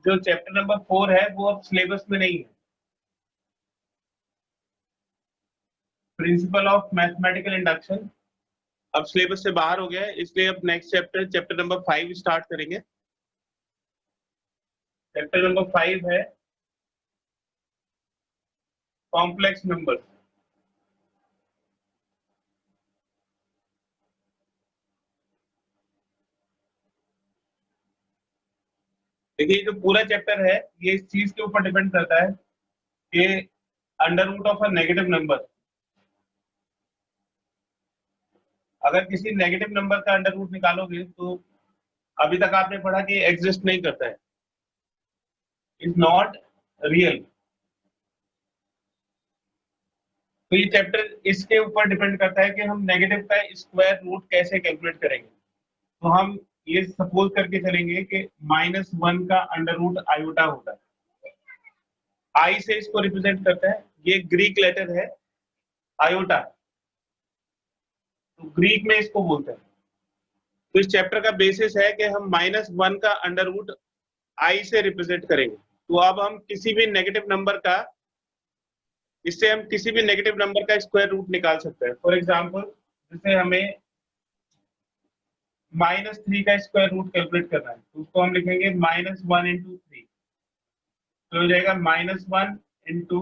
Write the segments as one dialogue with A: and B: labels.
A: जो chapter number 4 है वो अब सिलेबस में नहीं है। प्रिंसिपल ऑफ मैथमेटिकल इंडक्शन अब सिलेबस से बाहर हो गया है, इसलिए अब नेक्स्ट चैप्टर नंबर 5 स्टार्ट करेंगे। चैप्टर नंबर 5 है कॉम्प्लेक्स नंबर। देखिए जो पूरा चैप्टर है ये इस चीज के ऊपर डिपेंड करता है कि under root of a negative number, अगर किसी नेगेटिव नंबर का अंडर रूट निकालोगे तो अभी तक आपने पढ़ा कि एग्जिस्ट नहीं करता है, इज नॉट रियल। तो ये चैप्टर इसके ऊपर डिपेंड करता है कि हम नेगेटिव का स्क्वायर रूट कैसे कैलकुलेट करेंगे। तो हम ये सपोज करके चलेंगे कि -1 का अंडर रूट आयोटा होता है, आई से इसको रिप्रेजेंट करता है, ये ग्रीक लेटर है आयोटा, तो ग्रीक में इसको बोलते हैं। तो इस चैप्टर का बेसिस है कि हम -1 का अंडर रूट आई से रिप्रेजेंट करेंगे। तो अब हम किसी भी नेगेटिव नंबर का, इससे हम किसी भी नेगेटिव नंबर का स्क्वायर रूट निकाल सकते हैं। फॉर एग्जाम्पल जैसे हमें -3 का स्क्वायर रूट कैलकुलेट करना है, तो उसको हम लिखेंगे -1 इंटू 3, तो हो जाएगा -1 इंटू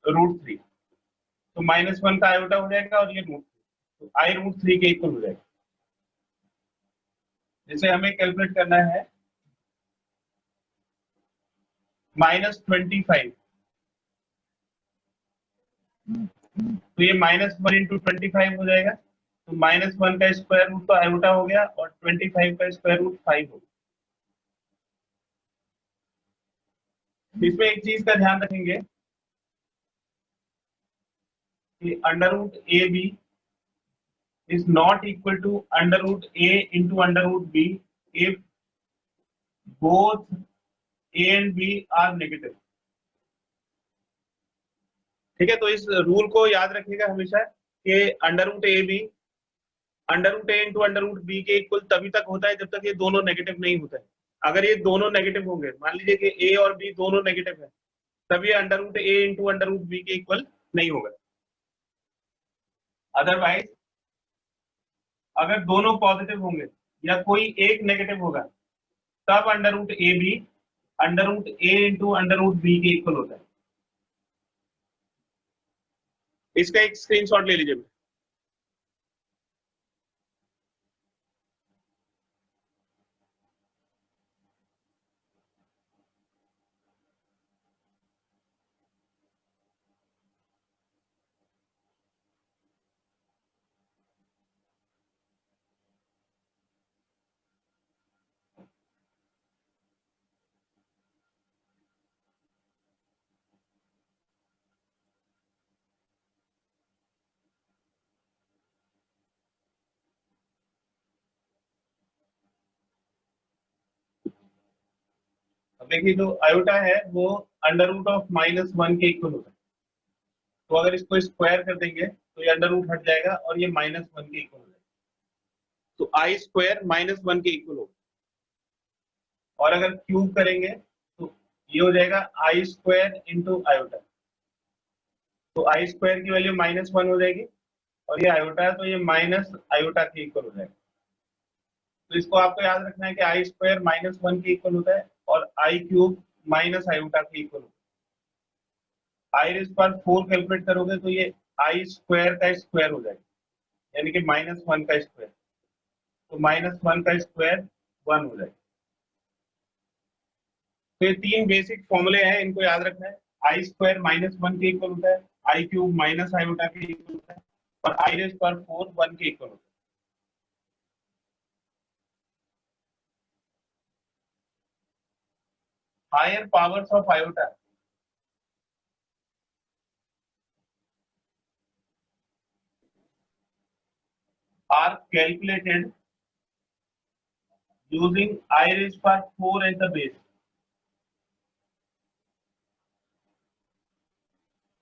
A: √3, तो -1 का आयोटा हो जाएगा और ये √3, तो i√3 के इक्वल हो जाएगा। जैसे हमें कैलकुलेट करना है -25, तो ये -1 इंटू 25 हो जाएगा, तो -1 का स्क्वायर रूट तो आयोटा हो गया और 25 का स्क्वायर रूट 5 हो गया। इसमें एक चीज का ध्यान रखेंगे कि under root A B is not equal to under root A into under root B if both A and B are negative. ठीक है, तो इस रूल को याद रखिएगा हमेशा कि under root A B under root A into under root B के इक्वल तभी तक होता है जब तक ये दोनों नेगेटिव नहीं होता है। अगर ये दोनों नेगेटिव होंगे, मान लीजिए कि ए और बी दोनों नेगेटिव है, तब ये under root A into under root B के इक्वल नहीं होगा। अदरवाइज अगर दोनों पॉजिटिव होंगे या कोई एक नेगेटिव होगा, तब under root A B under root A into under root B के इक्वल होता है। इसका एक स्क्रीनशॉट ले लीजिए। अब देखिए जो आयोटा है वो अंडर रूट ऑफ -1 के इक्वल होता है, तो अगर इसको स्क्वायर कर देंगे तो ये अंडर रूट हट जाएगा और ये -1 के इक्वल हो जाएगा, तो आई स्क्वायर -1 के इक्वल होगा। और अगर क्यूब करेंगे तो ये हो जाएगा आई स्क्वायर इंटू आयोटा, तो आई स्क्वायर की वैल्यू -1 हो जाएगी और ये आयोटा है तो ये माइनस आयोटा के इक्वल हो जाएगा। तो इसको आपको याद रखना है कि आई स्क्वायर -1 के इक्वल होता है और आई क्यूब माइनस आयोटा के इक्वल होता है। आई रेज़ पर 4 कैलकुलेट करोगे तो ये आई स्क्वायर का स्क्वायर हो जाएगा, यानी कि -1 का स्क्वायर, तो -1 का स्क्वायर 1 हो जाएगा। तो ये 3 बेसिक फॉर्मूले हैं, इनको याद रखना है। आई स्क्वायर -1 के इक्वल होता है, आई क्यूब माइनस आयोटा के इक्वल होता है और आई रेज़ पर 4 1 के इक्वल होता है। Higher powers of iota are calculated using I raised by 4 as the base.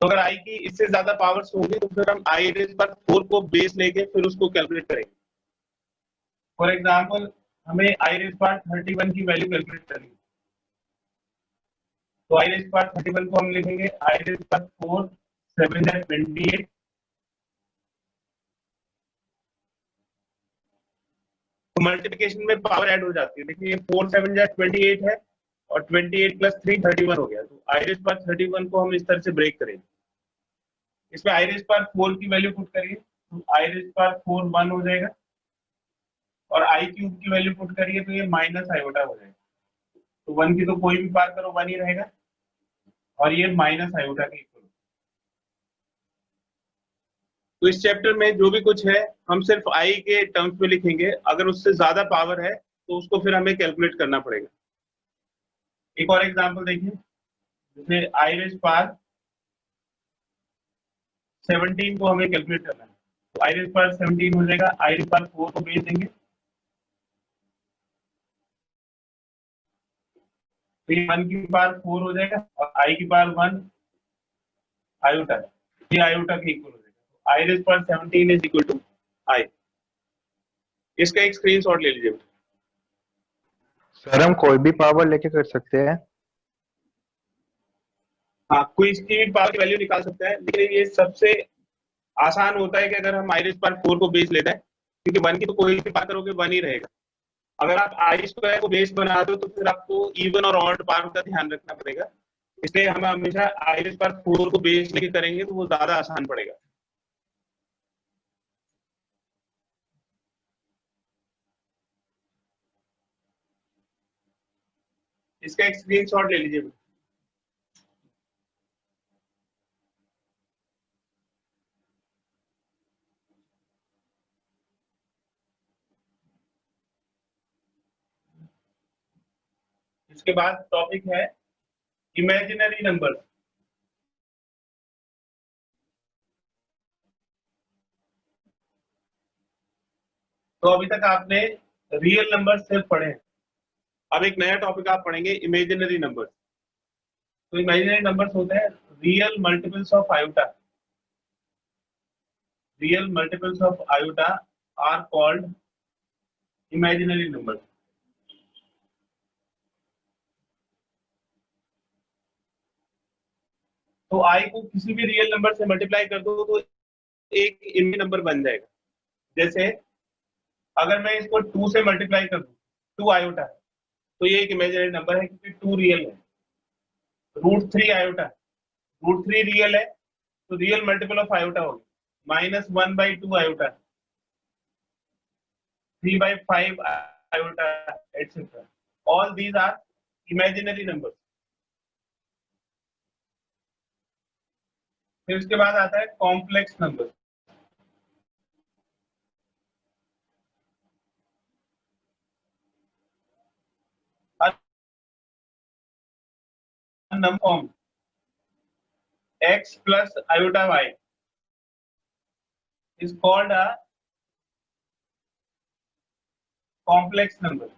A: तो अगर आई की इससे ज्यादा पावर्स होंगी तो फिर हम आई रेज पर 4 को बेस लेके फिर उसको कैलकुलेट करेंगे। फॉर एग्जांपल हमें आई रेज पर 31 की वैल्यू कैलकुलेट करनी है, तो आई रेज पावर 31 को हम लिखेंगे आई रेज पावर 4 7 है 28। तो मल्टीप्लिकेशन में पावर ऐड हो जाती है। देखिए 4 7 जा 28 है और 28 प्लस 3 31 हो गया। तो आई रेज पावर 31 को हम इस तरह से ब्रेक करेंगे। इसमें आई रेज पावर 4 की वैल्यू पुट करिए तो आई रेज पावर 4 1 हो जाएगा और आई क्यूब की वैल्यू पुट करिए तो ये माइनस आयोटा हो जाएगा। तो 1 की तो कोई भी पार करो 1 ही रहेगा और ये माइनस आयोटा के इक्वल। तो इस चैप्टर में जो भी कुछ है हम सिर्फ आई के टर्म्स में लिखेंगे। अगर उससे ज्यादा पावर है तो उसको फिर हमें कैलकुलेट करना पड़ेगा। एक और एग्जांपल देखिए, जैसे आई रेज पावर 17 को हमें कैलकुलेट करना है। तो आई रेज पावर 17 हो जाएगा, आई रेज पावर 4 को बेच देंगे तो ये 1 की पावर 4 हो जाएगा और आई की पावर 1 आयोटा, ये आयोटा के इक्वल हो जाएगा। I raise power 17 is equal to i. इसका एक स्क्रीनशॉट ले लीजिए।
B: सर हम कोई भी पावर लेके कर सकते हैं?
A: हाँ, कोई इसकी भी पावर की वैल्यू निकाल सकता है, लेकिन ये सबसे आसान होता है कि अगर हम आई रेज पावर 4 को बेस लेते हैं, क्योंकि 1 की तो कोई भी पावर करोगे 1 ही रहेगा। अगर आप आई स्क्वायर को बेस बना दो तो फिर आपको इवन और ऑड पावर का ध्यान रखना पड़ेगा। इसलिए हम हमेशा आई रेज पावर 4 को बेस लेके करेंगे तो वो ज्यादा आसान पड़ेगा। इसका एक स्क्रीनशॉट ले लीजिए। इसके बाद टॉपिक है इमेजिनरी नंबर। तो अभी तक आपने रियल नंबर सिर्फ पढ़े हैं। अब एक नया टॉपिक आप पढ़ेंगे इमेजिनरी नंबर्स। तो इमेजिनरी नंबर्स होते हैं real multiples of iota. Real multiples of iota are called imaginary numbers. तो आई को किसी भी रियल नंबर से मल्टीप्लाई कर दो तो एक इनमें नंबर बन जाएगा। जैसे अगर मैं इसको 2 से मल्टीप्लाई कर दूं 2 आयोटा, तो ये एक इमेजिनरी नंबर है क्योंकि 2 रियल है। √3 आयोटा, √3 रियल है तो रियल मल्टीपल ऑफ आयोटा होगी -1/2 iota, 3/5 iota etcetera. All these are imaginary numbers. फिर उसके बाद आता है complex number. Number form x plus iota y is called a complex number.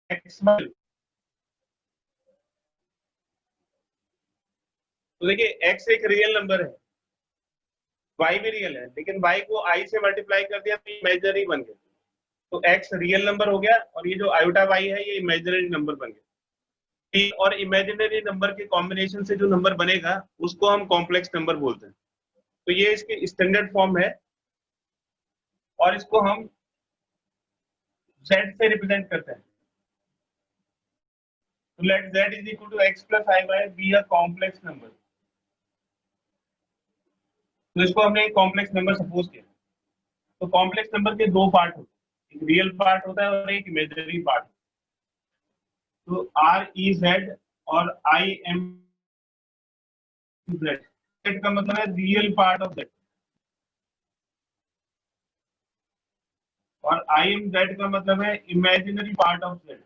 A: x तो देखिए x एक रियल नंबर है, y भी रियल है, लेकिन y को i से मल्टीप्लाई कर दिया तो इमेजिनरी बन गया। तो x रियल नंबर हो गया और ये जो आयोटा y है ये इमेजिनरी नंबर बन गया। और इमेजिनरी नंबर के कॉम्बिनेशन से जो नंबर बनेगा उसको हम कॉम्प्लेक्स नंबर बोलते हैं। तो ये इसकी स्टैंडर्ड फॉर्म है और इसको हम z से रिप्रेजेंट करते हैं। तो let z is equal to x plus iy be a complex number। तो इसको हमने एक कॉम्प्लेक्स नंबर सपोज किया। तो कॉम्प्लेक्स नंबर के दो पार्ट होते हैं, एक रियल पार्ट होता है और एक इमेजिनरी पार्ट। तो आर ई जेड और आई एम जेड, जेड का मतलब है रियल पार्ट ऑफ जेड और आई एम जेड का मतलब है इमेजिनरी पार्ट ऑफ जेड।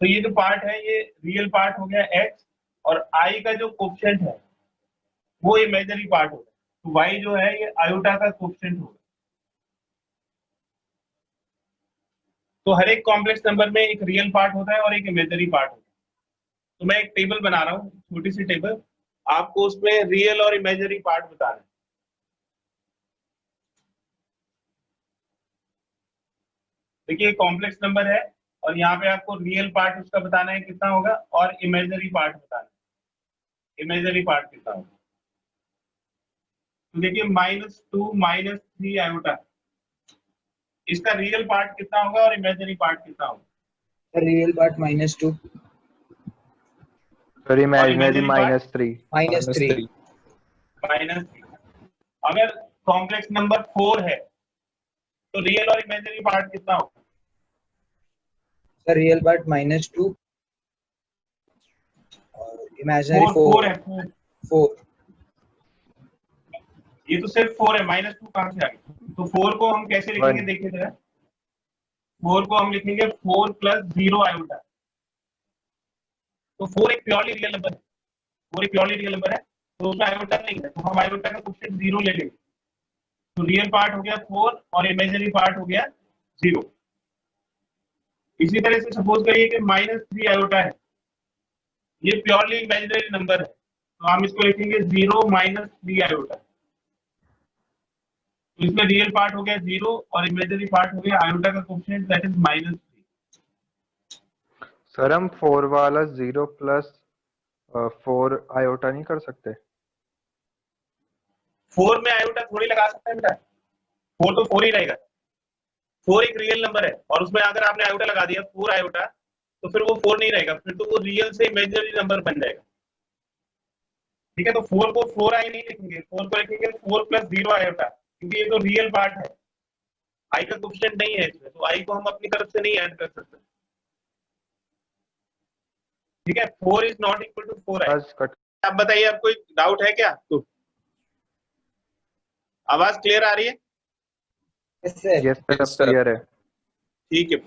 A: तो ये जो पार्ट है ये रियल पार्ट हो गया x और i का जो कोफिशिएंट है वो इमेजिनरी पार्ट होगा। तो y जो है ये आयोटा का कोफिशिएंट होगा। तो हर एक कॉम्प्लेक्स नंबर में एक रियल पार्ट होता है और एक इमेजिनरी पार्ट होता है। तो मैं एक टेबल बना रहा हूँ, छोटी सी टेबल, आपको उसमें रियल और इमेजिनरी पार्ट बताना है। देखिए कॉम्प्लेक्स नंबर है और यहाँ पे आपको रियल पार्ट उसका बताना है कितना होगा और इमेजिनरी पार्ट बताना है, इमेजिनरी पार्ट कितना होगा। तो देखिए -2 -3 आयोटा, इसका रियल पार्ट कितना होगा और इमेजिनरी पार्ट कितना होगा?
C: Real part -2
B: sir imaginary
A: imaginary part?
C: -3
A: -3। अगर कॉम्प्लेक्स नंबर 4 है तो रियल और इमेजिनरी पार्ट कितना होगा?
C: सर रियल पार्ट -2 और इमेजिनरी
A: 4 है
C: 4।
A: ये तो सिर्फ 4 है, -2 कहाँ से आ गया? तो 4 को हम कैसे लिखेंगे
B: 1।
A: देखिए जरा। 4 को हम लिखेंगे 4 + 0 आयोटा। तो 4 एक प्योरली रियल नंबर है, 4 एक प्योरली रियल नंबर है, तो उसमें आयोटा नहीं है, तो हम आयोटा का कोएफिशिएंट 0 ले लेंगे। तो रियल पार्ट हो गया 4 और इमेजिनरी पार्ट हो गया 0। इसी तरह से सपोज करिए कि -3 आयोटा है, ये प्योरली इमेजिनरी नंबर है, तो हम इसको लिखेंगे 0 - 3 आयोटा। तो इसमें रियल पार्ट हो गया 0 और इमेजिनरी पार्ट हो गया आयोटा का कोएफिशिएंट दैट इज -3।
B: सर हम 4 वाला 0 + 4 आयोटा नहीं कर सकते?
A: 4 में आयोटा थोड़ी लगा सकते हैं बेटा, 4 तो 4 ही रहेगा। 4 एक रियल नंबर है और उसमें अगर आपने आयोटा लगा दिया 4 आयोटा, तो फिर वो 4 नहीं रहेगा, फिर तो वो रियल से इमेजिनरी नंबर बन जाएगा। ठीक है, तो 4 को 4 आई नहीं लिखेंगे, 4 को लिखेंगे 4 + 0 आयोटा, क्योंकि ये तो रियल पार्ट है, आई का कोएफिशिएंट नहीं है इसमें, तो आई को हम अपनी तरफ से नहीं ऐड कर सकते। ठीक है, 4 इज नॉट इक्वल टू 4 आई।
B: बस कट।
A: आप बताइए, आपको कोई डाउट है क्या? तो आवाज क्लियर आ रही है?
C: Yes sir.
B: Yes sir clear है।
A: ठीक है।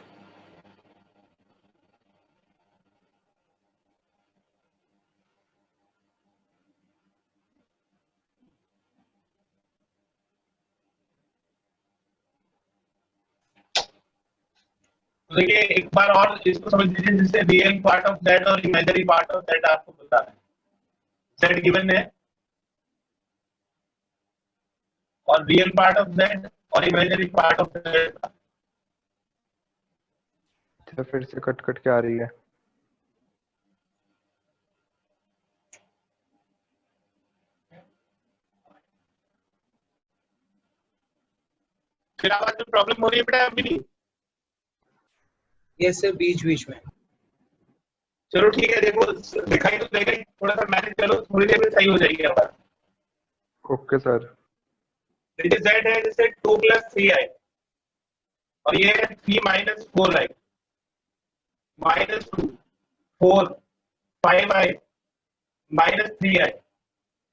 A: तो देखिए एक बार और इसको समझ लीजिए, जिससे रियल पार्ट ऑफ दैट और इमेजिनरी पार्ट ऑफ दैट आपको पता है। z गिवन है और रियल पार्ट ऑफ z और इमेजिनरी पार्ट ऑफ दैट।
B: अच्छा फिर से कट कट के आ रही है।
A: फिर आवाज में प्रॉब्लम हो रही है बेटा अभी नहीं?
C: यस सर, बीच बीच में।
A: चलो ठीक है, देखो दिखाई तो देगा ही, थोड़ा सा मैनेज करो, थोड़ी देर में सही हो जाएगी आवाज।
B: Okay sir.
A: देखिए z है जैसे 2 + 3 आई और ये है 3 - 4 आई, -2 4 5 आई -3 आई।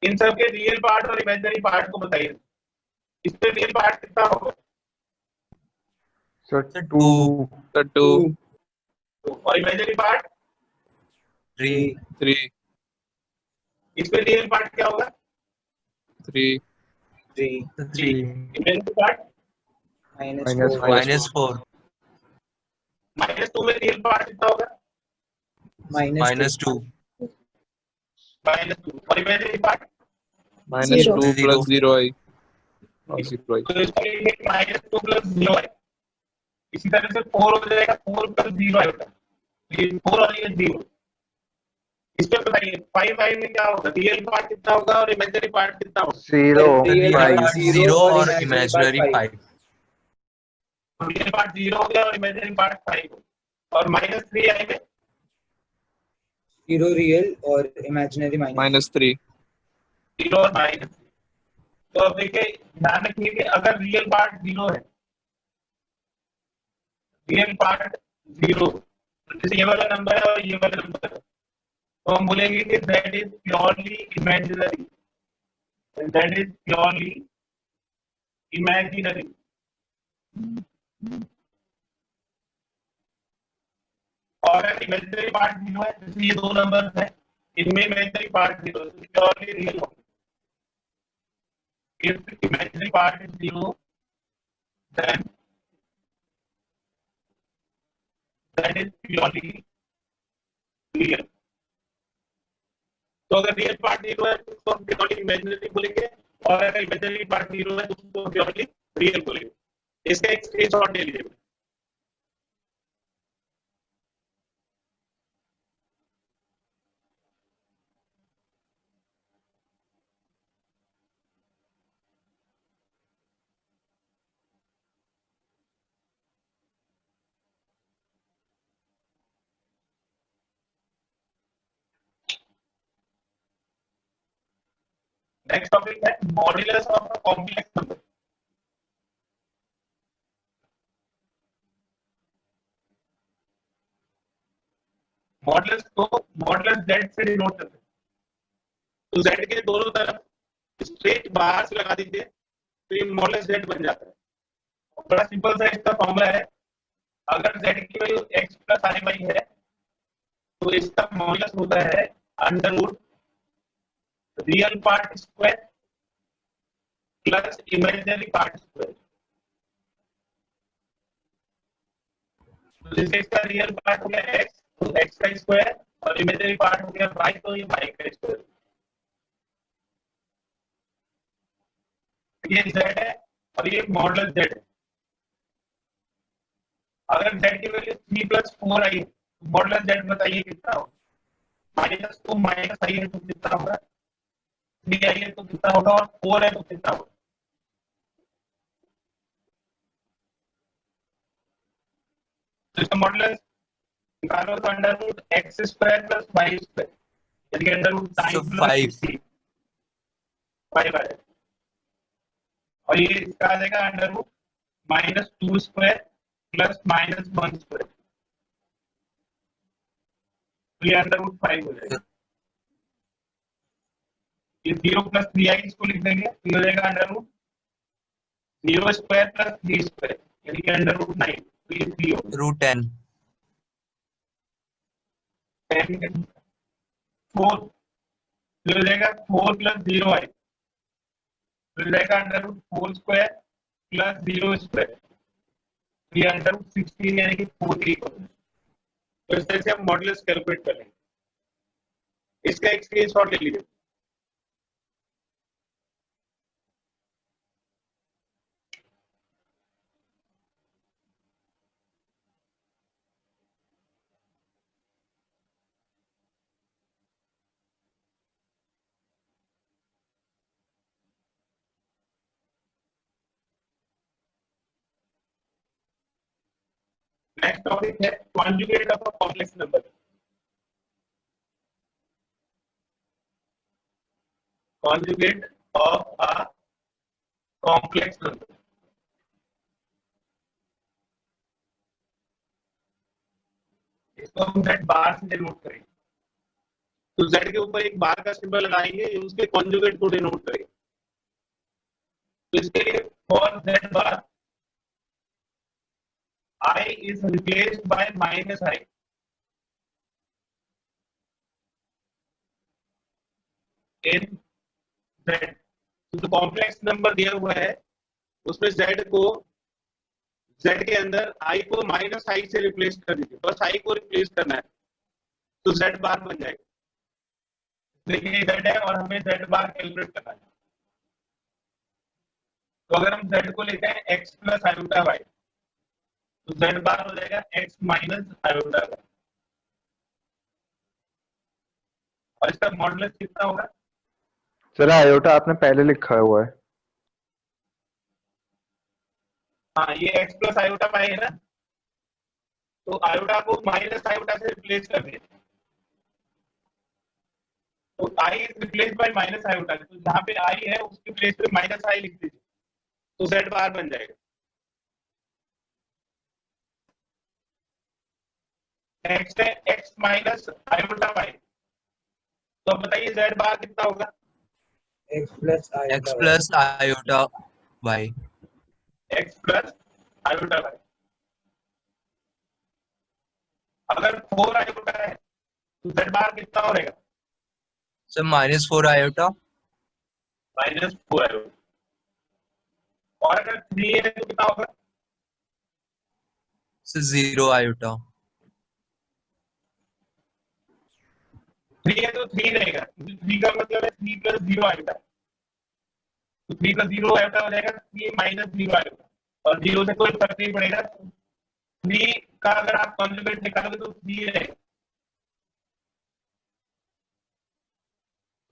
A: इन सब के रियल पार्ट और इमेजिनरी पार्ट को बताइए। इसमें रियल पार्ट कितना होगा?
B: सर 2
A: और इमेजिनरी पार्ट
C: 3
A: इसमें रियल पार्ट क्या होगा?
C: 3
A: इमेजिनरी पार्ट
C: -4
D: -4
A: -2 में रियल पार्ट कितना होगा?
D: -2
A: -2 और इमेजिनरी पार्ट
D: -2
E: + 0 आई और 0 आई।
A: तो इसको लिखेंगे -2 + 0 आई। इसी तरह से 4 हो जाएगा, 4 + 0 आएगा, ये 4 और ये 0। इसमें बताइए 5 आई में क्या होगा? रियल पार्ट कितना होगा और इमेजिनरी पार्ट कितना होगा?
B: 0
C: रियल पार्ट
B: 5।
D: 0 और
C: imaginary
D: imaginary
C: part
D: 5।
A: Real part 0 हो गया और इमेजिनरी पार्ट 5 हो। और -3 आई में
C: 0 रियल और इमेजिनरी
E: -3
A: 0 और -3। तो अब देखिए ध्यान रखिए कि अगर रियल पार्ट 0 है, रियल पार्ट 0, जैसे ये वाला नंबर है और ये वाला नंबर है, तो हम बोलेंगे कि that is purely imaginary, that is purely imaginary. और अगर इमेजिनरी पार्ट 0 है, जैसे ये दो नंबर है, इनमें इमेजिनरी पार्ट 0 है, प्योरली रियल होगा। If the imaginary part is 0, then that is purely real. तो अगर रियल पार्ट 0 है तो उसको हम प्योरली इमेजिनरी बोलेंगे, और अगर इमेजिनरी पार्ट 0 है तो उसको प्योरली रियल बोलेंगे। इसका एक स्क्रीनशॉट ले लीजिए। नेक्स्ट टॉपिक है modulus of a complex number. Modulus को मॉड्यूलस z से डिनोट करते हैं। तो z के दोनों तरफ स्ट्रेट बाहर से लगा दीजिए तो ये मॉड्यूलस z बन जाता है। बड़ा सिंपल सा इसका फॉर्मूला है, अगर z की value x plus I Y है तो इसका मॉड्यूलस होता है under root real part square plus imaginary part square. तो जैसे इसका रियल पार्ट हो गया x तो x का स्क्वायर और इमेजिनरी पार्ट हो गया y तो ये y का स्क्वायर। ये z है और ये मॉडुलस z है। अगर z की वैल्यू 3 प्लस 4 आई तो मॉडुलस z बताइए कितना होगा। माइनस 2 माइनस आई है तो कितना होगा, 3 आई है तो कितना होगा और 4 है तो कितना होगा। तो इसका मॉडुलस निकालो तो under root X square plus Y square यानी अंडर रूट 9 प्लस 16 5 आ जाएगा और ये इसका आ जाएगा under root minus 2 square plus minus 1 square तो ये अंडर रूट 5 हो जाएगा। ये 0 प्लस 3i इसको लिख देंगे तो हो जाएगा under root 0 square plus 3 square यानी कि अंडर रूट 9 तो ये 3 होगा
D: रूट 10
A: 4 हो जाएगा 4 प्लस 0i हो जाएगा under root 4 square plus 0 square ये अंडर रूट 16 यानी कि 40। तो इस तरह से हम मॉडुलस कैलकुलेट कर लेंगे। इसका एक स्क्रीनशॉट ले लीजिए। नेक्स्ट टॉपिक है conjugate of a complex number. Conjugate of a complex number. इसको हम z बार से डिनोट करेंगे। तो z के ऊपर एक बार का सिंबल लगाएंगे, ये उसके कॉन्जुगेट को डिनोट करेंगे। तो इसके लिए for z bar I is replaced by minus I in Z। तो कॉम्प्लेक्स नंबर दिया हुआ है उसमें Z को Z के अंदर I को माइनस I से रिप्लेस कर दीजिए, बस I को रिप्लेस करना है तो Z बार बन जाएगा। देखिए Z है और हमें Z बार कैलकुलेट करना है। तो अगर हम Z को लेते हैं x प्लस आयोटा y तो z बार हो जाएगा x माइनस आयोटा y और इसका मॉडुलस कितना होगा।
B: सर आयोटा आपने पहले लिखा हुआ है।
A: हाँ ये x प्लस आयोटा y है ना, तो आयोटा को माइनस आयोटा से रिप्लेस कर दिया तो i is replace by minus iota. तो जहां पे i है उसके प्लेस पे माइनस i लिख दीजिए तो z बार बन जाएगा। नेक्स्ट है x माइनस आयोटा y तो अब बताइए z बार कितना होगा।
C: x plus
D: iota y
A: x plus iota y। अगर 4 आयोटा है तो z बार कितना हो रहेगा।
D: सर -4 आयोटा
A: माइनस 4 आयोटा और अगर 3 है तो कितना होगा।
D: सर 0 आयोटा
A: 3 है तो 3 रहेगा, 3 का मतलब है 3 प्लस 0 आयोटा तो 3 प्लस 0 आयोटा हो जाएगा 3 माइनस 0 आयोटा और 0 से कोई फर्क नहीं पड़ेगा। 3 का अगर आप कॉन्जुगेट निकालोगे तो 3 रहेगा।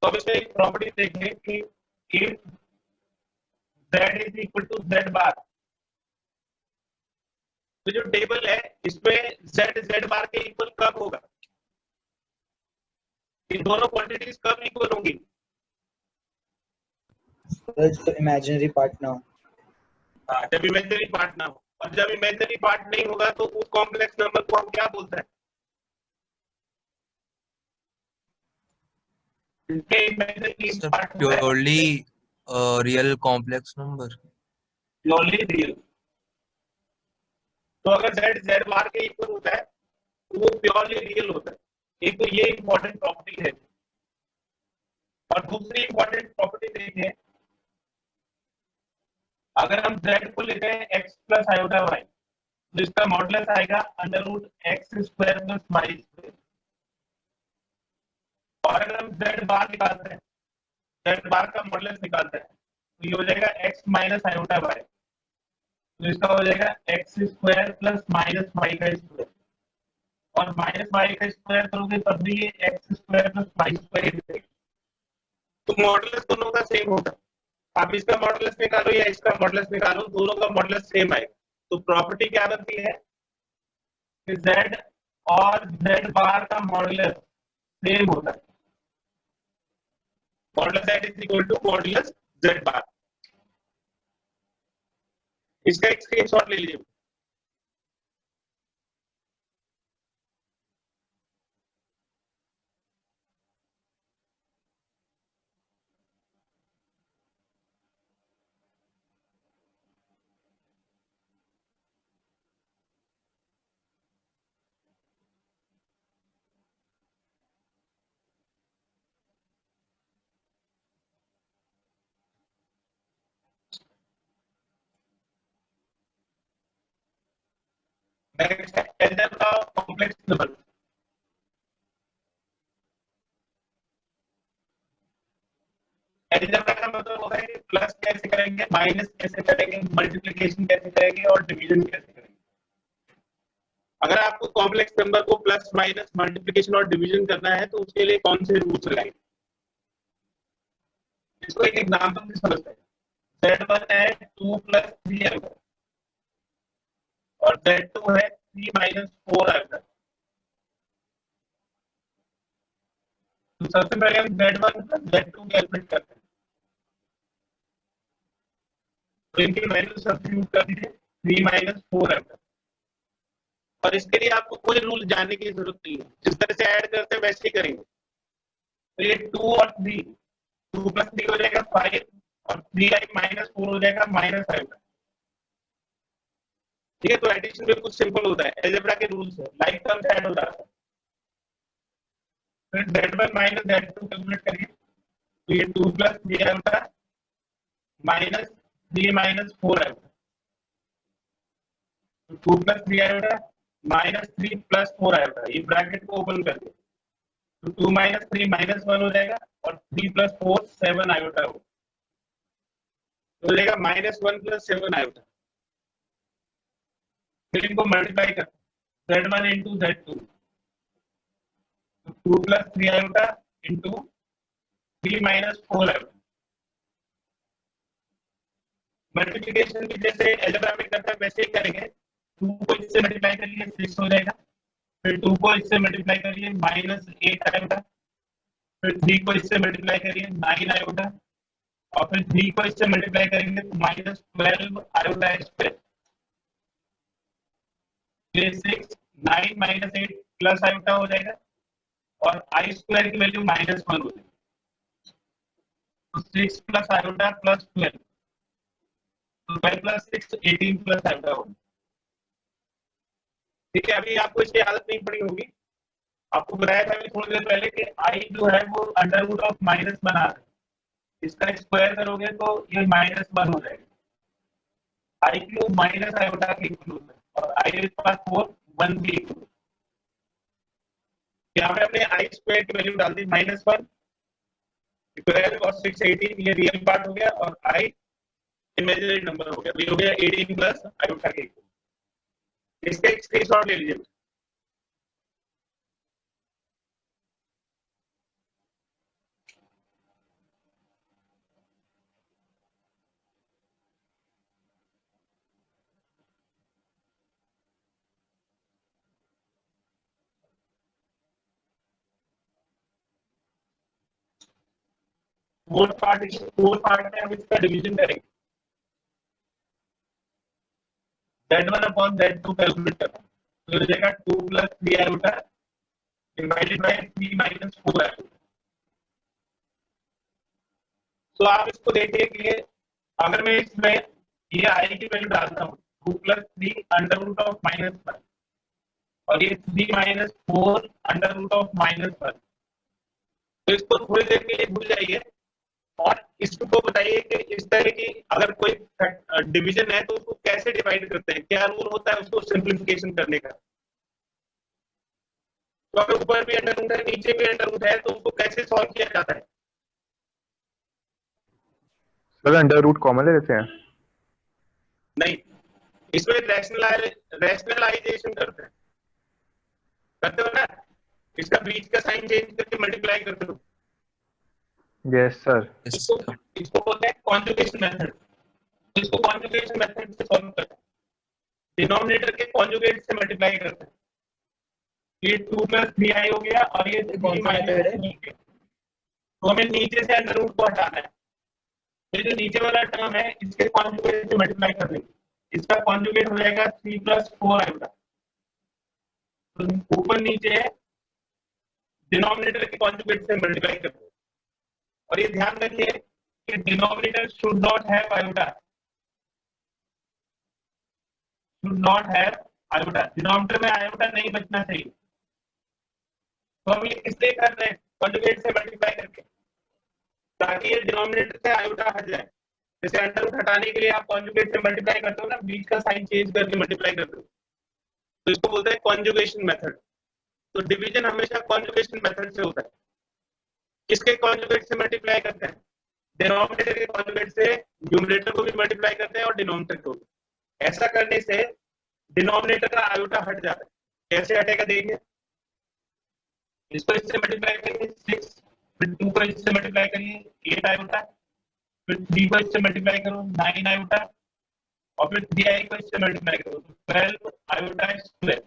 A: तो अब इसमें एक प्रॉपर्टी देखें कि if z is equal to z बार तो जो टेबल है इसमें z बार के इक्वल कब होगा, इन दोनों क्वांटिटीज कब इक्वल होंगी।
C: That's the imaginary part now.
A: हाँ, जब इमेजिनरी पार्ट ना हो, और जब इमेजिनरी पार्ट नहीं होगा तो उस कॉम्प्लेक्स नंबर को हम क्या बोलते हैं? जिसके इमेजिनरी
D: Sir,
A: पार्ट होता है
D: purely real complex number.
A: Purely real. तो अगर z z बार के इक्वल होता है तो वो प्योरली रियल होता है। एक तो ये इंपॉर्टेंट प्रॉपर्टी है, और दूसरी इंपॉर्टेंट प्रॉपर्टी देखिए, अगर हम z को लेते हैं x प्लस आयोटा y, तो इसका मॉडुलस आएगा under root X square plus Y square. और अगर हम z बार निकालते हैं, z बार का मॉडुलस निकालते हैं, तो ये हो जाएगा x माइनस आयोटा y, तो इसका हो जाएगा X square plus minus Y का स्क्वायर, और माइनस वाई का स्क्वायर करोगे तब भी ये X square plus Y square. तो मॉडुलस दोनों का सेम होगा। आप इसका मॉडुलस निकालो या इसका मॉडुलस निकालो, दोनों का मॉडुलस सेम आएगा। तो प्रॉपर्टी क्या बनती है कि z और z बार का मॉडुलस सेम होता है। Modulus z is equal to modulus z bar. इसका एक स्क्रीनशॉट ले लीजिए। नेक्स्ट है algebra of complex number. Algebra का मतलब होता है कि प्लस कैसे करेंगे, माइनस कैसे करेंगे, मल्टीप्लिकेशन कैसे करेंगे और डिवीजन कैसे करेंगे। अगर आपको कॉम्प्लेक्स नंबर को प्लस माइनस मल्टीप्लिकेशन और डिवीजन करना है तो उसके लिए कौन से रूल्स लगाएंगे? इसको एक एग्जांपल से समझते हैं। z1 है 2 प्लस 3 अल्फा, और z2 है 3 माइनस 4 अल्फा। तो सबसे पहले हम z1 प्लस z2 कैलकुलेट करते हैं। तो इनकी वैल्यू सब्स्टिट्यूट कर दीजिए 3 माइनस 4 अल्फा। और इसके लिए आपको कोई रूल जानने की जरूरत नहीं है, जिस तरह से ऐड करते हैं वैसे ही करेंगे। तो ये 2 और 3, 2 प्लस 3 हो जाएगा 5, और 3 माइनस 4 हो जाएगा माइनस 5। ठीक है, तो एडिशन बिल्कुल सिंपल होता है, अलजेब्रा के रूल्स है, लाइक टर्म्स ऐड हो जाता है। फिर z1 माइनस z2 कैलकुलेट करिए, तो ये 2 plus 3 alpha minus 3 minus 4 alpha. 2 plus 3 alpha minus 3 plus 4 alpha, ये ब्रैकेट को ओपन कर दिया, तो 2 माइनस 3 माइनस 1 हो जाएगा, और 3 प्लस 4 7 आयोटा हो जाएगा, माइनस 1 प्लस 7 आयोटा। फिर इनको मल्टीप्लाई कर z1 into z2, 2 plus 3 iota into 3 minus 4 iota. Multiplication भी जैसे अलजेब्रा में करते हैं वैसे ही करेंगे। 2 को इससे मल्टीप्लाई करिए 6 हो जाएगा, फिर 2 को इससे मल्टीप्लाई करिए माइनस 8 आयोटा, फिर 3 को इससे मल्टीप्लाई करिए 9 आयोटा, और फिर 3 को इससे मल्टीप्लाई करेंगे तो minus 12 iota square. 6 9 minus 8 plus iota हो जाएगा, और आई स्क्वायर की वैल्यू माइनस 1 हो जाएगी। तो 6 प्लस आयोटा प्लस 12, तो 12 प्लस 6 18 प्लस आयोटा होगा। ठीक है, अभी आपको इसकी आदत नहीं पड़ी होगी। आपको बताया था अभी थोड़ी देर पहले कि आई जो है वो अंडर रूट ऑफ माइनस बना है, इसका स्क्वायर करोगे तो ये माइनस 1 हो जाएगा। आई क्यूब माइनस आयोटा के इक्वल होता है, और आई के पास 4 1 भी इक्वल। यहाँ पे हमने आई स्क्वायर की वैल्यू डाल दी -1, 12 और 6 18, ये रियल पार्ट हो गया, और आई इमेजिनरी नंबर हो गया, तो ये हो गया 18 प्लस आयोटा के इक्वल। इसका एक स्क्रीनशॉट ले लीजिए। फोर्थ पार्ट है, हम इसका डिवीजन करेंगे, Z1 अपॉन Z2 कैलकुलेट करना, तो हो जाएगा 2 plus 3 iota divided by 3 minus 4 iota. तो आप इसको देखिए कि अगर मैं इसमें ये आई की वैल्यू डालता हूँ 2 प्लस 3 अंडर रूट ऑफ -1 और ये 3 माइनस 4 अंडर रूट ऑफ -1, तो इसको थोड़ी देर के लिए भूल जाइए और इसको बताइए कि इस तरह की अगर कोई डिवीजन है तो उसको कैसे डिवाइड करते हैं, क्या रूल होता है उसको सिंप्लीफिकेशन करने का। तो अगर ऊपर भी अंडर रूट है नीचे भी अंडर रूट है तो उसको कैसे सॉल्व किया जाता है?
B: सर अंडर रूट कॉमन ले लेते हैं।
A: नहीं, इसमें रैशनलाइजेशन करते हैं, करते हो ना, इसका बीच का साइन चेंज करके मल्टीप्लाई करते हो।
B: Yes sir.
A: इसको इसको बोलते हैं कॉन्जुगेशन मेथड। इसको कॉन्जुगेशन मेथड से सॉल्व करते हैं, डिनोमिनेटर के कॉन्जुगेट से मल्टीप्लाई करते हैं। ये 2 प्लस 3i हो गया और ये 3 माइनस 2 हो गया, तो हमें नीचे से अंडर रूट को हटाना है। ये जो नीचे वाला टर्म है इसके कॉन्जुगेट से मल्टीप्लाई कर देंगे, इसका कॉन्जुगेट हो जाएगा 3 प्लस 4 आयोटा, तो ऊपर नीचे डिनोमिनेटर के कॉन्जुगेट से मल्टीप्लाई कर देंगे। और ये ध्यान रखिए कि denominator should not have iota, should not have iota, denominator में आयोटा नहीं बचना चाहिए। तो हम ये इसलिए कर रहे हैं कॉन्जुगेट से मल्टीप्लाई करके, ताकि ये डिनोमिनेटर से आयोटा हट जाए। जैसे अंडर रूट हटाने के लिए आप कॉन्जुगेट से मल्टीप्लाई करते हो ना, बीच का साइन चेंज करके मल्टीप्लाई करते हो, तो इसको बोलते हैं कॉन्जुगेशन मेथड। तो डिवीजन हमेशा कॉन्जुगेशन मेथड से होता है। किसके कॉन्जुगेट से मल्टीप्लाई करते हैं? डिनोमिनेटर के कॉन्जुगेट से न्यूमरेटर को भी मल्टीप्लाई करते हैं और डिनोमिनेटर को भी। ऐसा करने से डिनोमिनेटर का आयोटा हट जाता है। कैसे हटेगा देखिए, इसको इससे मल्टीप्लाई करिए 6, फिर 2 को इससे मल्टीप्लाई करिए 8 आयोटा, फिर 3 को इससे मल्टीप्लाई करो 9 आयोटा और फिर 3i को इससे मल्टीप्लाई करो तो 12 आयोटा स्क्वायर,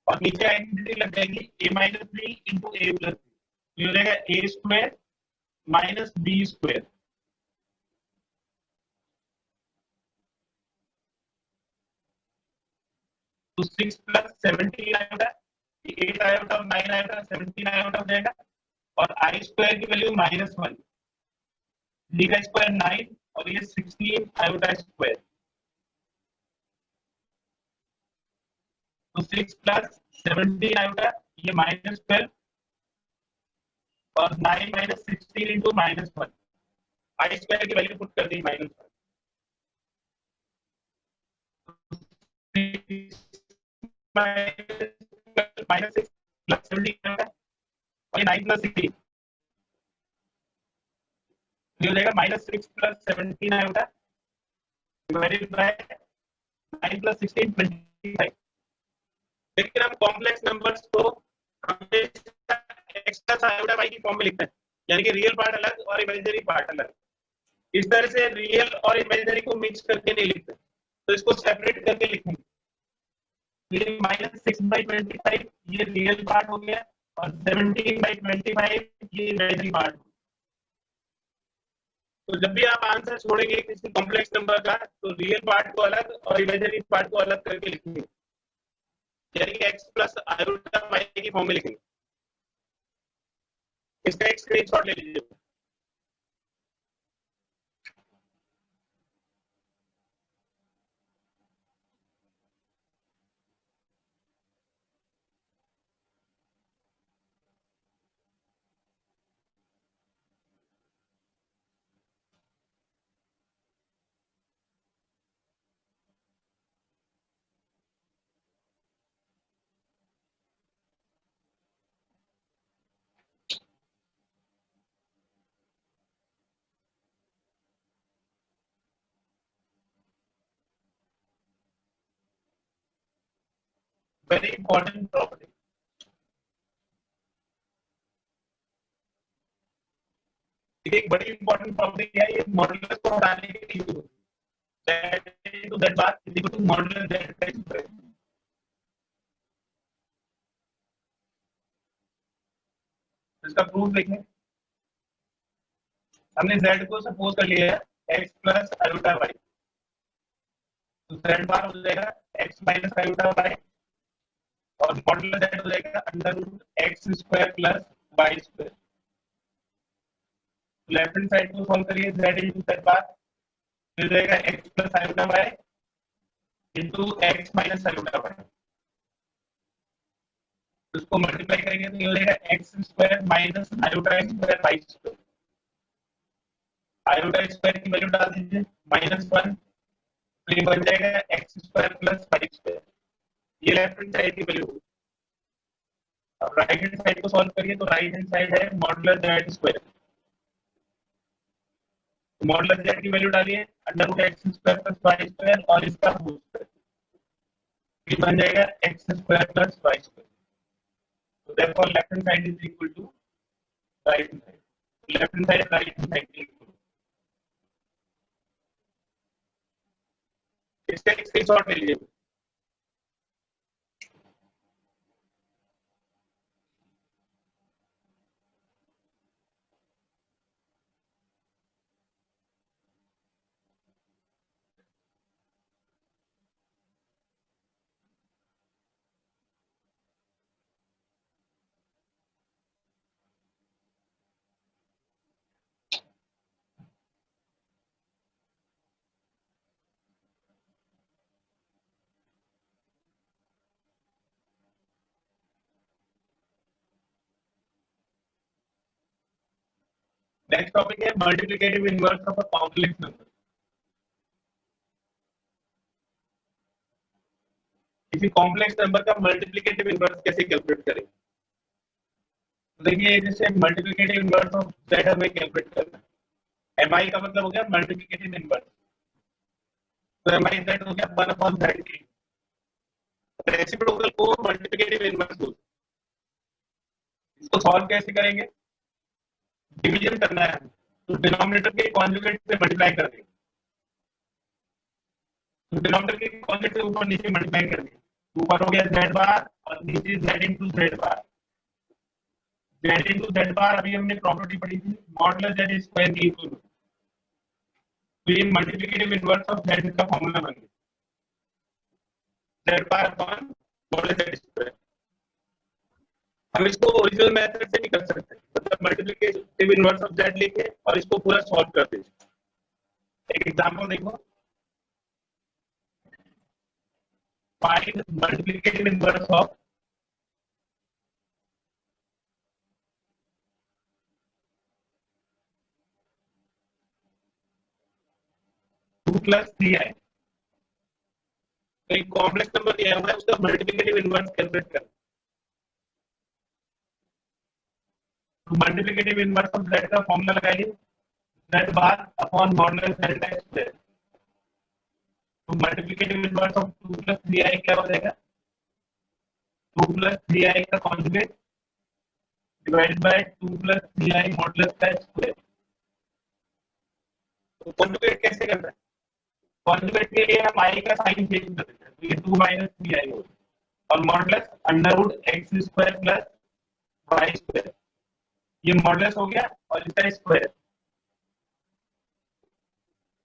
A: और नीचे आइडेंटिटी लग जाएगी a minus 3 into a plus 3, हो जाएगा a square minus b square. तो 6 प्लस 17 आयोटा, 8 आयोटा और 9 आयोटा 17 आयोटा हो जाएगा, और आई स्क्वायर की वैल्यू -1, d का स्क्वायर 9 और ये 16 आयोटा स्क्वायर। तो 6 प्लस 17 आयोटा, ये -12 और 9 माइनस 16 इंटू -1, आई स्क्वायर की वैल्यू पुट कर दी -1, -6 प्लस 17 और 9 प्लस 16 हो जाएगा -6 plus 17 iota divided by 9 plus 16 25। लेकिन हम कॉम्प्लेक्स नंबर्स को हमेशा x प्लस आयोटा y की फॉर्म में लिखते हैं, यानी कि रियल पार्ट अलग और इमेजिनरी पार्ट अलग। इस तरह से रियल और इमेजिनरी को मिक्स करके नहीं लिखते, तो इसको सेपरेट करके लिखेंगे। ये -6/25 ये रियल पार्ट हो गया और 17/25 ये इमेजिनरी पार्ट। तो जब भी आप आंसर छोड़ेंगे किसी कॉम्प्लेक्स नंबर का तो रियल पार्ट को अलग और इमेजिनरी पार्ट को अलग करके लिखेंगे, यानी कि x प्लस आयोटा y की फॉर्म में लिखेंगे। इसका एक स्क्रीनशॉट ले लीजिए। Very important property. एक बड़ी इंपॉर्टेंट प्रॉपर्टी है, ये मॉडुलस को हटाने के लिए यूज होती है। Z into Z bar is equal to modulus Z का स्क्वायर। इसका प्रूफ देखें, हमने z को सपोज कर लिया है x प्लस आयोटा y, तो z बार हो जाएगा x माइनस आयोटा y और मॉडुलस z हो जाएगा under root X square plus Y square. Left hand side को सॉल्व करिए, z इंटू z बार मिल जाएगा x plus iota y into X minus iota y, उसको मल्टीप्लाई करेंगे तो ये हो जाएगा X square minus iota square Y square. Iota square की वैल्यू डाल दीजिए -1, तो ये बन जाएगा X square plus Y square. ये लेफ्ट हैंड साइड की वैल्यू। अब राइट हैंड साइड को सॉल्व करिए तो राइट हैंड साइड है modulus Z square, modulus Z की वैल्यू डालिए under root X square plus Y square और इसका होल स्क्वायर, ये बन जाएगा X square plus Y square. So therefore left hand side is equal to right hand side. Left hand side right hand side is equal. इसका एक screenshot ले लीजिए। Next topic है multiplicative inverse of a complex number. किसी complex number का multiplicative inverse कैसे calculate करें? तो देखिए जैसे मल्टीप्लिकेटिव इनवर्स ऑफ z हमें कैलकुलेट करना है। mi का मतलब हो गया मल्टीप्लिकेटिव इनवर्स, तो mi z हो गया 1/z के। रेसिप्रोकल को मल्टीप्लिकेटिव इनवर्स बोलते हैं। इसको सॉल्व कैसे करेंगे? डिवीजन करना है तो डिनोमिनेटर के कॉन्जुगेट से मल्टीप्लाई कर देंगे, तो डिनोमिनेटर के कॉन्जुगेट से ऊपर नीचे मल्टीप्लाई कर देंगे। ऊपर हो गया z बार और नीचे z इंटू z बार। z इंटू z बार अभी हमने प्रॉपर्टी पढ़ी थी मॉडुलस z स्क्वायर की इक्वल, तो ये मल्टीप्लिकेटिव इनवर्स ऑफ z का फॉर्मूला बन गया z bar upon modulus z square. हम इसको ओरिजिनल मेथड से भी कर सकते हैं, मतलब मल्टीप्लिकेटिव इनवर्स ऑफ z लेके और इसको पूरा सॉल्व कर दीजिए। एक एग्जांपल देखो, find multiplicative inverse of two plus 3i। एक कॉम्प्लेक्स नंबर दिया हुआ है उसका मल्टीप्लिकेटिव इनवर्स कैलकुलेट करना। मल्टीप्लिकेटिव इनवर्स ऑफ z का फॉर्मूला लगाइए z bar upon modulus z का स्क्वायर। तो multiplicative inverse of 2 plus 3i क्या हो जाएगा? 2 प्लस 3i का conjugate divide by 2 plus 3i modulus का स्क्वायर। तो कॉन्जुगेट कैसे करना है? कॉन्जुगेट के लिए हम i का साइन चेंज कर देते हैं, तो ये 2 माइनस 3i होगा और modulus under root X square plus Y square. ये मॉडुलस हो गया और इसका स्क्वायर,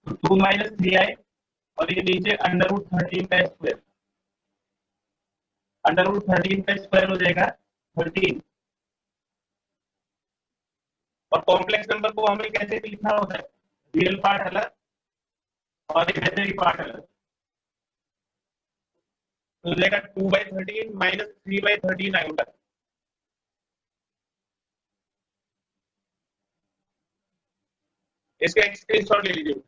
A: तो 2 माइनस 3i और ये नीचे अंडर रूट 13 का स्क्वायर। अंडर रूट 13 का स्क्वायर हो जाएगा 13। और कॉम्प्लेक्स नंबर को हमें कैसे भी लिखना होता है? रियल पार्ट अलग और इमेजिनरी पार्ट अलग। तो हो जाएगा 2/13 माइनस 3/13 आयोटा। इसका एक स्क्रीनशॉट ले लीजिए।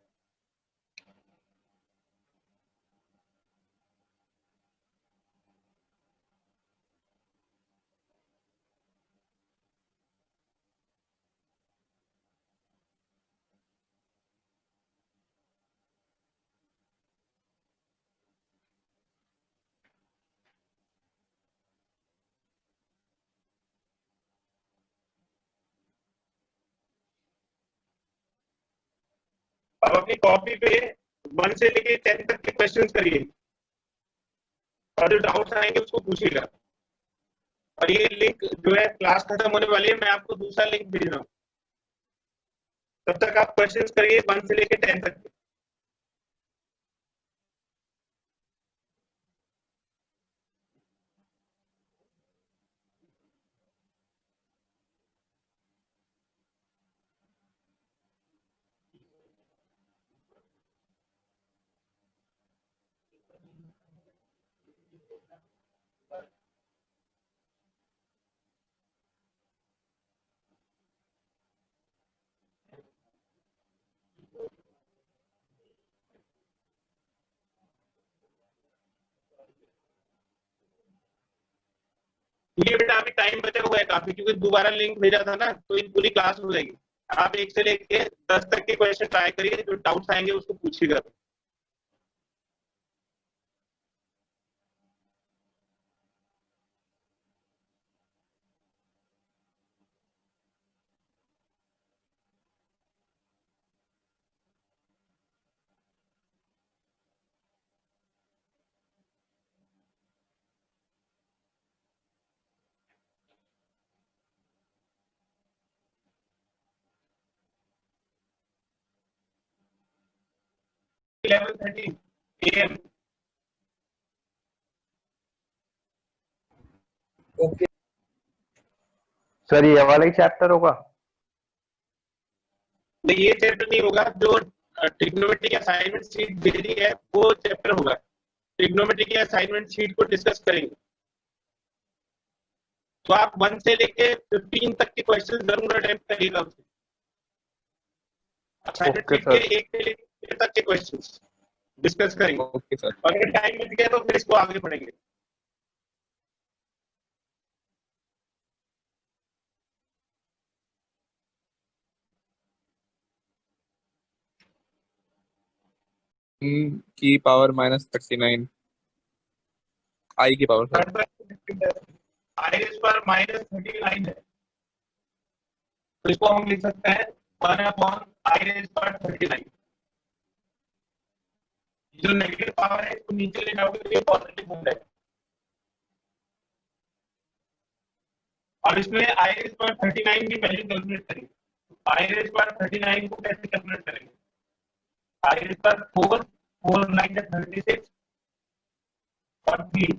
A: अब अपनी कॉपी पे 1 से लेके 10 तक के क्वेश्चंस करिए और जो डाउट्स आएंगे उसको पूछिएगा। और ये लिंक जो है क्लास खत्म होने वाली है, मैं आपको दूसरा लिंक भेज रहा हूँ। तब तक आप क्वेश्चंस करिए 1 से लेके 10 तक के। ये बेटा अभी टाइम बचा हुआ है काफी, क्योंकि दोबारा लिंक भेजा था ना, तो ये पूरी क्लास हो जाएगी। आप 1 से लेके 10 तक के क्वेश्चन ट्राई करिए, जो डाउट्स आएंगे उसको पूछिएगा। Level 13 AM।
C: ओके
B: सर ये वाला ही चैप्टर होगा?
A: नहीं, ये चैप्टर नहीं होगा। जो ट्रिग्नोमेट्री की असाइनमेंट शीट भेजी है वो चैप्टर होगा। ट्रिग्नोमेट्री की असाइनमेंट शीट को डिस्कस करेंगे। तो आप 1 से लेके 15 तक के क्वेश्चन जरूर अटेम्प्ट करिएगा उससे। असाइनमेंट
B: ओके
A: शीट के
B: सर।
A: 1 से लेके 10 तक के क्वेश्चन डिस्कस करेंगे।
E: Okay sir.
A: और अगर टाइम बच गया तो फिर इसको आगे पढ़ेंगे।
E: की पावर -39, आई की पावर सर।
A: आईएस पर -39 है, तो इसको हम लिख सकते हैं 1/आईएस पर 39। जो नेगेटिव पावर है इसको नीचे ले जाओगे तो ये पॉजिटिव हो जाएगा। और इसमें आईएस पर 39 की वैल्यू कैलकुलेट करेंगे। आईएस पर 39 को कैसे कैलकुलेट करेंगे? आईएस पर 4 4 9 36 और 3,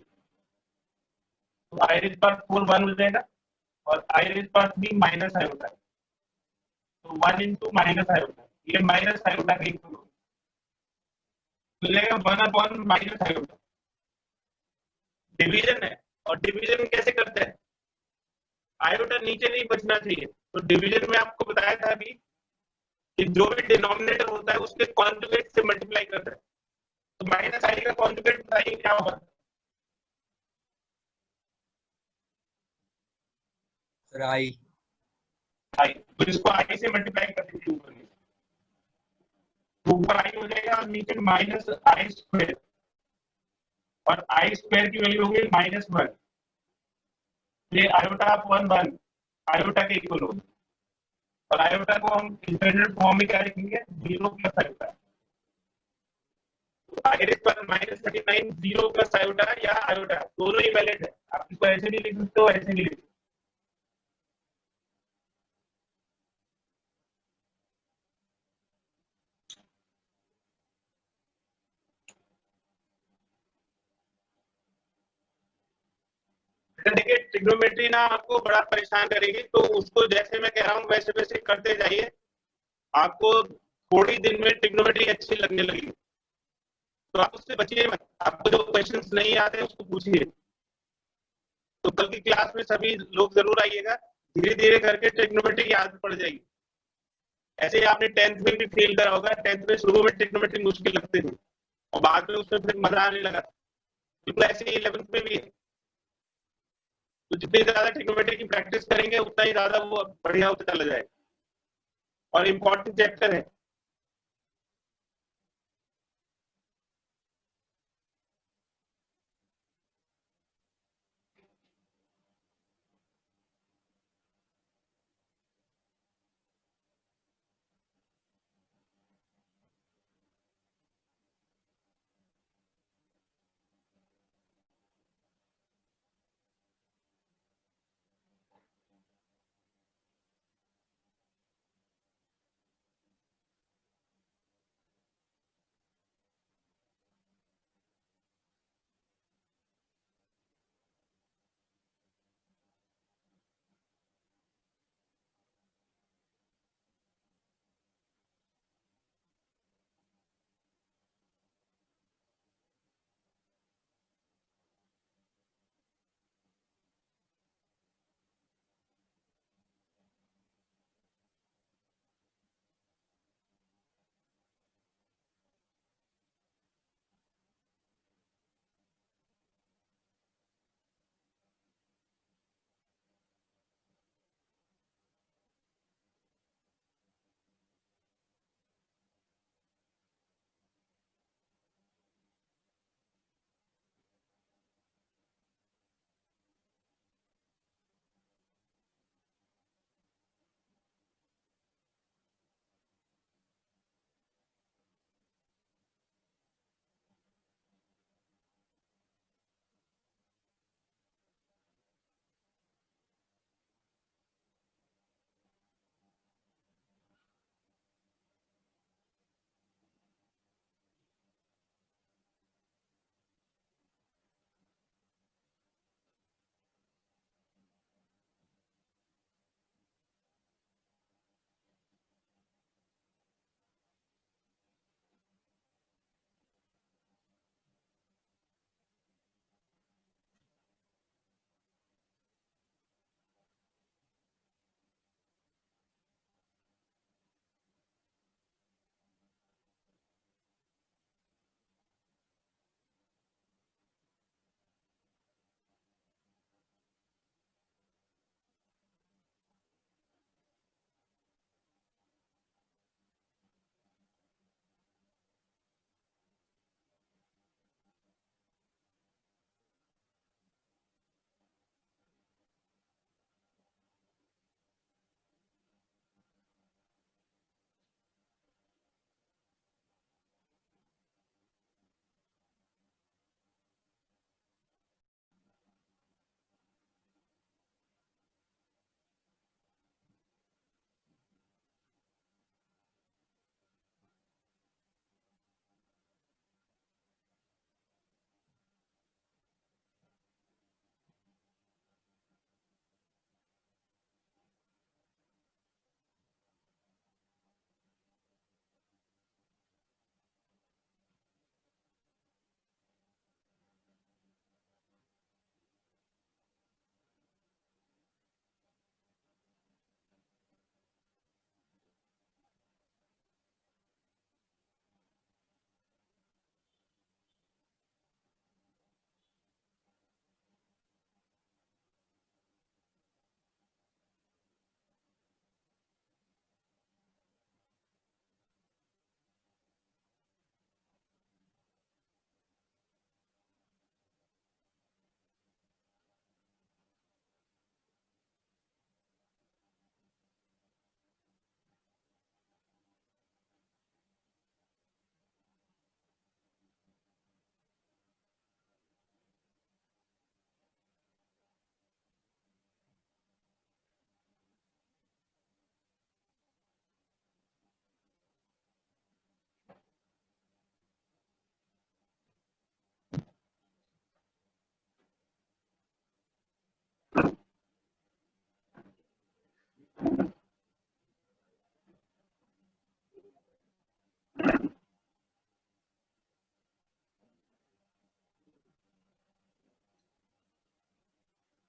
A: तो आईएस पर 4 1 हो जाएगा और आईएस पर 3 माइनस आई होता है, तो 1 इंटू माइनस आई होता है। ये माइनस आई होता है, तो जाएगा 1/माइनस आई होता है। डिवीजन है, और डिवीजन कैसे करते हैं? आयोटा नीचे नहीं बचना चाहिए। तो डिवीजन में आपको बताया था अभी कि जो भी डिनोमिनेटर होता है उसके कॉन्जुगेट से मल्टीप्लाई करता है। तो माइनस आई का कॉन्जुगेट बताइए क्या होगा?
D: Sir I.
A: आई, तो इसको आई से मल्टीप्लाई कर दीजिए ऊपर में, तो ऊपर आई हो जाएगा और नीचे माइनस आई स्क्वायर, और आई स्क्वायर की वैल्यू होगी -1। ये आयोटा ऑफ 1 1 आयोटा के इक्वल होगा, और आयोटा को हम स्टैंडर्ड फॉर्म में क्या लिखेंगे? 0 प्लस आयोटा। आईरिस पर -39 0 प्लस आयोटा या आयोटा दोनों ही वैलिड है। आप इसको ऐसे भी लिख सकते हो, ऐसे भी लिख सकते हो। देखिए ट्रिग्नोमेट्री ना आपको बड़ा परेशान करेगी, तो उसको जैसे मैं कह रहा हूँ वैसे वैसे करते जाइए। आपको थोड़ी दिन में ट्रिग्नोमेट्री अच्छी लगने लगेगी, तो आप उससे बचिए मत। आपको जो क्वेश्चंस नहीं आते उसको पूछिए। तो कल की क्लास में सभी लोग जरूर आइएगा। धीरे धीरे करके ट्रिग्नोमेट्री की आदत पड़ जाएगी। ऐसे ही आपने 10th में भी फील करा होगा। 10th में शुरू में ट्रिग्नोमेट्री मुश्किल लगती थी और बाद में उसमें फिर मजा आने लगा। बिल्कुल ऐसे ही 11th में भी है। तो जितनी ज्यादा ट्रिग्नोमेट्री की प्रैक्टिस करेंगे उतना ही ज्यादा वो बढ़िया होता चला जाएगा, और इम्पोर्टेंट चैप्टर है।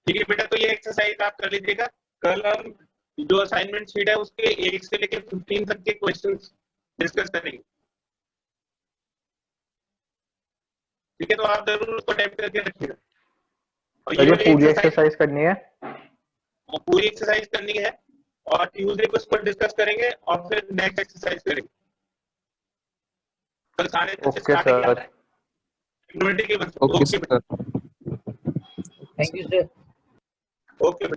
A: ठीक है बेटा, तो ये एक्सरसाइज आप कर लीजिएगा। कल हम जो असाइनमेंट शीट है उसके 1 से लेकर 15 तक के क्वेश्चंस डिस्कस करेंगे। ठीक है, तो आप जरूर उसको टाइप करके रखिएगा। और
B: सर ये
A: वाली
B: पूरी एक्सरसाइज करनी है?
A: पूरी एक्सरसाइज करनी है और ट्यूसडे को इस पर डिस्कस करेंगे और फिर नेक्स्ट एक्सरसाइज करेंगे। कल 10:30
B: okay
A: starting
B: sir.
E: Okay sir.
C: Thank you, sir.
A: Okay.